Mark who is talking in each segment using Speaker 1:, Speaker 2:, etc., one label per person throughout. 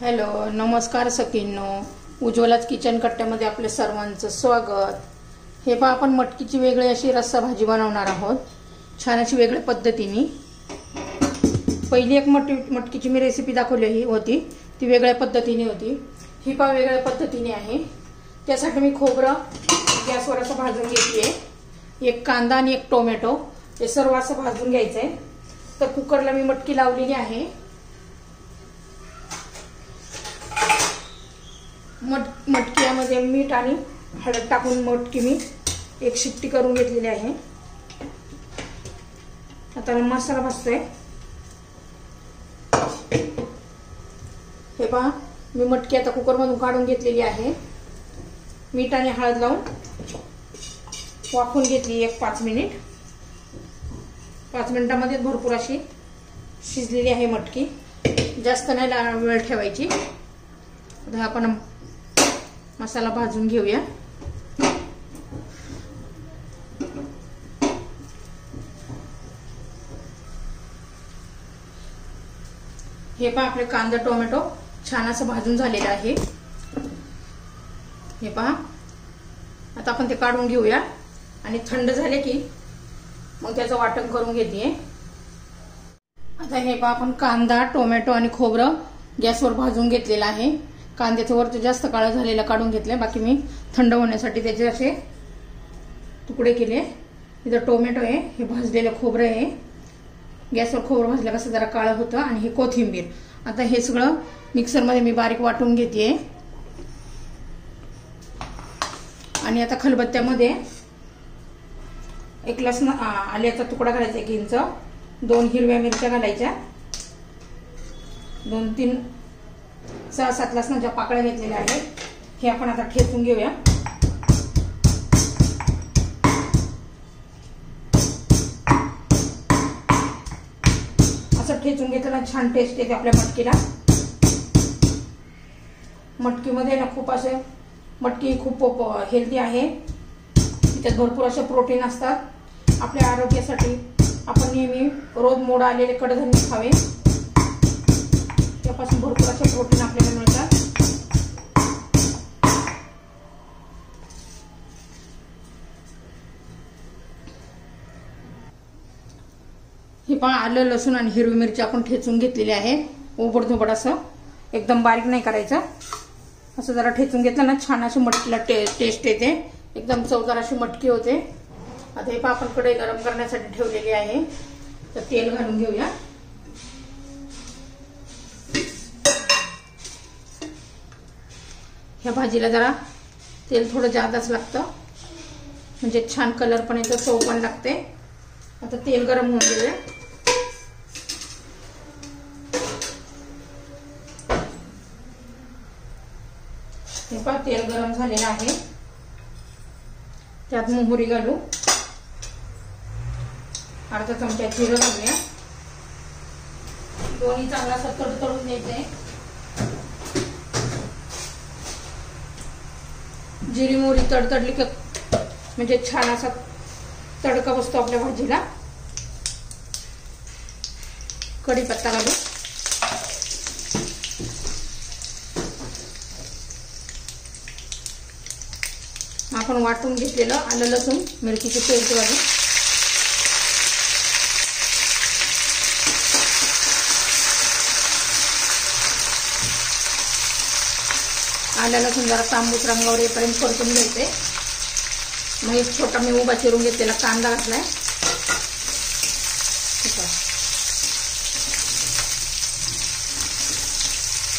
Speaker 1: Hello, नमस्कार सखींनो. उज्ज्वलाच kitchen कट्ट्यामध्ये आपले सर्वांचं स्वागत. हे पहा, आपण मटकीची वेगळी अशी रस्सा भाजी बनवणार आहोत, छान अशी वेगळ्या पद्धतीने. पहिली एक मटकीची मी रेसिपी दाखवली होती, ती वेगळ्या पद्धतीने होती. ही पहा वेगळ्या पद्धतीने आहे. त्यासाठी मी खोबरं गॅसवर असं भाजून घेतलीये, एक कांदा आणि एक टोमॅटो, हे सर्व असं भाजून घ्यायचंय. तर कुकरला मी मटकी लावलेली आहे. मटकीमध्ये मीठ आणि हळद टाकून मटकी मी एक शिट्टी करून घेतलेली आहे. आता मसाला भाजतोय. हे पहा, मी मटकी आता कुकरमधून काढून घेतलेली आहे. मीठ आणि हळद लावून वाफवून घेतली एक 5 मिनिट. 5 मिनिटांमध्ये भरपूर अशी शिजलेली आहे मटकी. जास्त नाही वेळ ठेवायची. आता आपण मसाला भाजून घेऊया. हे पहा, आपले कांदा टोमॅटो छान असं भाजून झालेलं आहे. हे पहा, आता आपण ते काढून घेऊया आणि थंड झाले की मग त्याचं वाटण करून घेते. आता हे पहा, आपण कांदा टोमॅटो आणि खोबरं गॅसवर भाजून घेतलेलं आहे. कांद्याचं वरचं जास्त काळं झालेलं काढून घेतलंय, बाकी मी थंड होण्यासाठी त्याचे असे तुकडे केले. इथं टोमॅटो आहे, हे भाजलेलं खोबरं आहे. गॅसवर खोबरं भाजलं कसं जरा काळं होतं. आणि हे कोथिंबीर. आता हे सगळं मिक्सरमध्ये मी बारीक वाटून घेते. आणि आता खलबत्त्यामध्ये एक लसूण आल्याचा तुकडा घालायचा, 1 इंच, 2 हिरव्या मिरच्या घालायच्या, 2-3 6-7 लसणाच्या पाकळ्या घेतलेल्या आहेत. हे आपण आता ठेचून घेऊया. असं ठेचून घेतलं ना छान टेस्ट येते आपल्या मटकीला. मटकीमध्ये ना खूप असे मटकी खूप हेल्दी आहे. त्यात भरपूर असे प्रोटीन असतात. आपल्या आरोग्यासाठी आपण नेहमी रोज मोड आलेले कडधान्य खावे. त्यापासून भरपूर असे प्रोटीन आपल्याला मिळतात. हे पहा, आलं लसूण आणि हिरवी मिरची आपण ठेचून घेतलेली आहे. ओबडधोबड असं एकदम बारीक नाही करायचं. असं जरा ठेचून घेतलं ना छान अशी मटकीला टेस्ट येते. एकदम चवदार अशी मटकी होते. आता हे पहा, आपण कढई गरम करण्यासाठी ठेवलेली आहे. तर तेल घालून घेऊया. ह्या भाजीला जरा तेल थोडं जादाच लागतं, म्हणजे छान कलर पण येतो, चव पण लागते. आता तेल गरम होऊन देऊया. हे पहा, तेल गरम झालेलं आहे. त्यात मोहरी घालू, अर्धा चमचा जिरं घालूया. दोन्ही चांगला असं तडतडून द्यायचंय. जिरी मोहरी तडतडली की म्हणजे छान असा तडका बसतो आपल्या भाजीला. कढीपत्ता घालू. आपण वाटून घेतलेलं आलं लसूण मिरचीची पेस्ट घालू. आलं लसूण जरा तांबूस रंगावर येईपर्यंत परतून घ्यायचे. मग एक छोटा मी उभा चिरून घेतलेला कांदा घातलाय.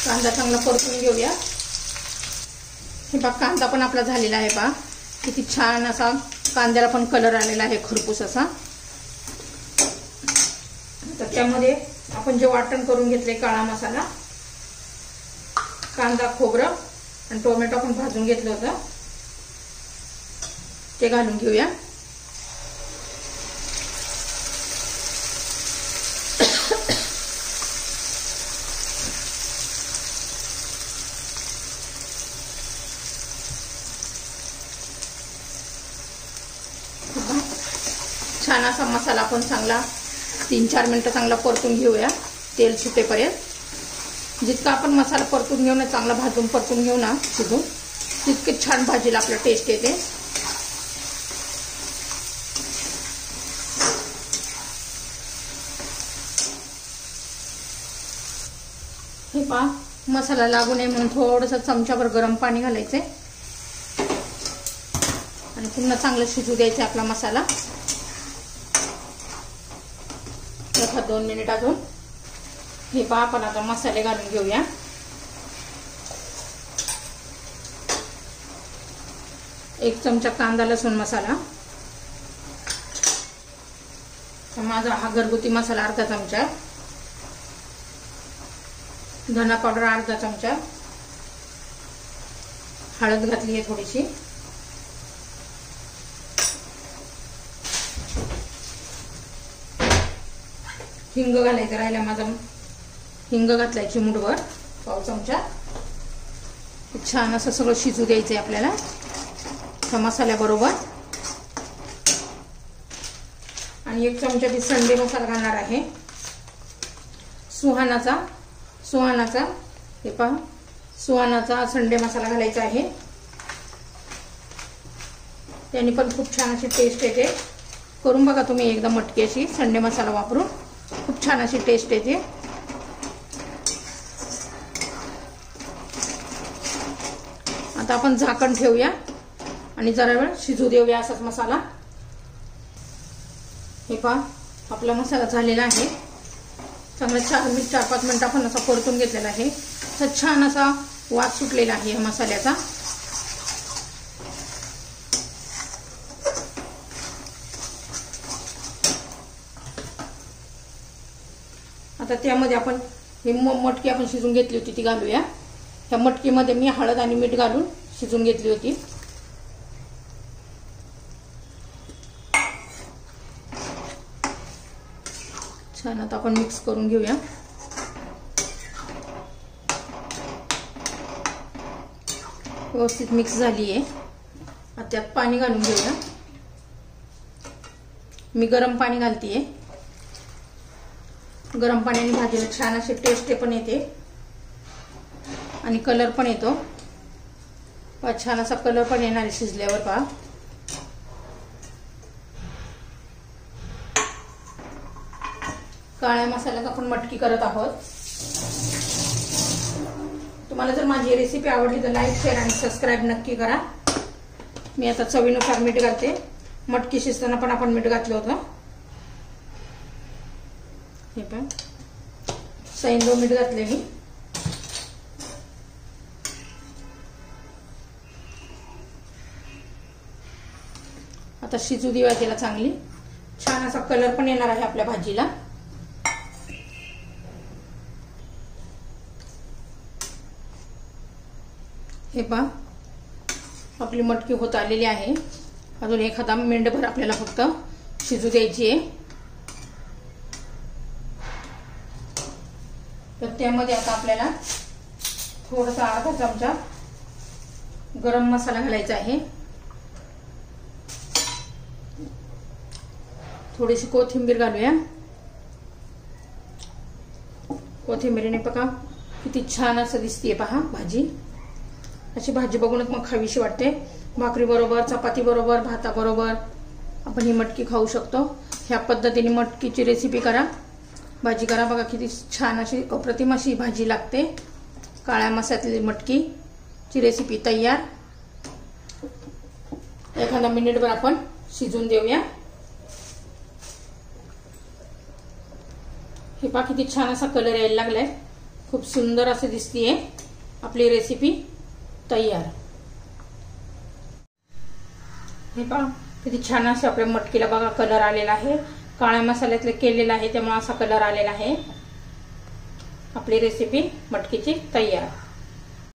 Speaker 1: कांदा चांगला परतून घेऊया. हे बघा, कांदा पण आपला झालेला आहे. पहा किती छान असा कांद्याला पण कलर आलेला आहे, खरपूस असा. तर त्यामध्ये आपण जे वाटण करून घेतले, काळा मसाला, कांदा खोबरं आणि टोमॅटो पण भाजून घेतलं होतं, ते घालून घेऊया. छान असा मसाला पण चांगला 3-4 मिनिटं चांगला परतून घेऊया तेल सुटेपर्यंत. जितका आपण मसाला परतून घेऊ ना, चांगला भाजून परतून घेऊ ना शिजून, तितके छान भाजीला आपलं टेस्ट येते. हे पहा, मसाला लागू नये म्हणून थोडंसं चमचाभर गरम पाणी घालायचंय आणि पुन्हा चांगलं शिजू द्यायचं आपला मसाला. 2 मिनिट अजून. हे पहा, आपण आता मसाले घालून घेऊया. एक चमचा कांदा लसूण मसाला, माझा हा घरगुती मसाला अर्धा चमचा, धना पावडर अर्धा चमचा, हळद घातली आहे थोडीशी, हिंग घालायचं राहिला माझा, हिंग घातलाय चिमूटभर, पाव चमचा. छान असं सगळं शिजू द्यायचंय आपल्याला त्या मसाल्याबरोबर. आणि 1 चमचा मी संडे मसाला घालणार आहे, सुहानाचा. हे पहा, सुहानाचा संडे मसाला घालायचा आहे. त्याने पण खूप छान अशी टेस्ट येते. करून बघा तुम्ही एकदा मटकी अशी संडे मसाला वापरून, खूप छान अशी टेस्ट येते. आता आपण झाकण ठेवूया आणि जरा वेळ शिजू देऊया असाच मसाला. हे पहा, आपला मसाला झालेला आहे. चांगला 4-5 मिनिट आपण असा परतून घेतलेला आहे. तर छान असा वास सुटलेला आहे या मसाल्याचा. आता त्यामध्ये आपण ही मटकी आपण शिजून घेतली होती ती घालूया. त्या मटकीमध्ये मी हळद आणि मीठ घालून शिजून घेतली होती. छान आता आपण मिक्स करून घेऊया. व्यवस्थित मिक्स झाली आहे. आता त्यात पाणी घालून घेऊया. मी गरम पाणी घालतीये. गरम पाण्याने भाजीला छान अशी टेस्ट पण येते आणि कलर पण येतो. छान असा कलर पण येणार आहे शिजल्यावर. पहा, काळ्या मसाल्यात आपण मटकी करत आहोत. तुम्हाला जर माझी रेसिपी आवडली तर लाईक, शेअर आणि सबस्क्राईब नक्की करा. मी आता चवीनुसार मीठ घालते. मटकी शिजताना पण आपण मीठ घातलं होतं. हे पण सैंधव मीठ घातले मी. आता शिजू देऊया त्याला चांगली. छान असा कलर पण येणार आहे आपल्या भाजीला. हे पहा, आपली मटकी होत आलेली आहे. अजून एखादा मिनिटभर आपल्याला फक्त शिजू द्यायची आहे. तर त्यामध्ये आता आपल्याला थोडासा अर्धा चमचा गरम मसाला घालायचा आहे. थोडीशी कोथिंबीर घालूया. कोथिंबीरीने बघा किती छान असं दिसतेय. पहा भाजी, अशी भाजी बघूनच मग खावीशी वाटते. भाकरी बरोबर, चपाती बरोबर, भाता बरोबर आपण ही मटकी खाऊ शकतो. ह्या पद्धतीने मटकीची रेसिपी करा, भाजी करा. बघा किती छान अशी अप्रतिम अशी भाजी लागते. काळ्या मसाल्यातली मटकीची रेसिपी तयार. एखादा मिनिटभर आपण शिजून देऊया. हे पहा किती छान असा कलर यायला लागलाय. खूप सुंदर असे दिसतीये आपली रेसिपी तयार. हे पहा किती छान असे आपल्या मटकीला बघा कलर आलेला आहे. काळ्या मसाल्यातले केलेला आहे त्यामुळे असा कलर आलेला आहे. आपली रेसिपी मटकीची तयार.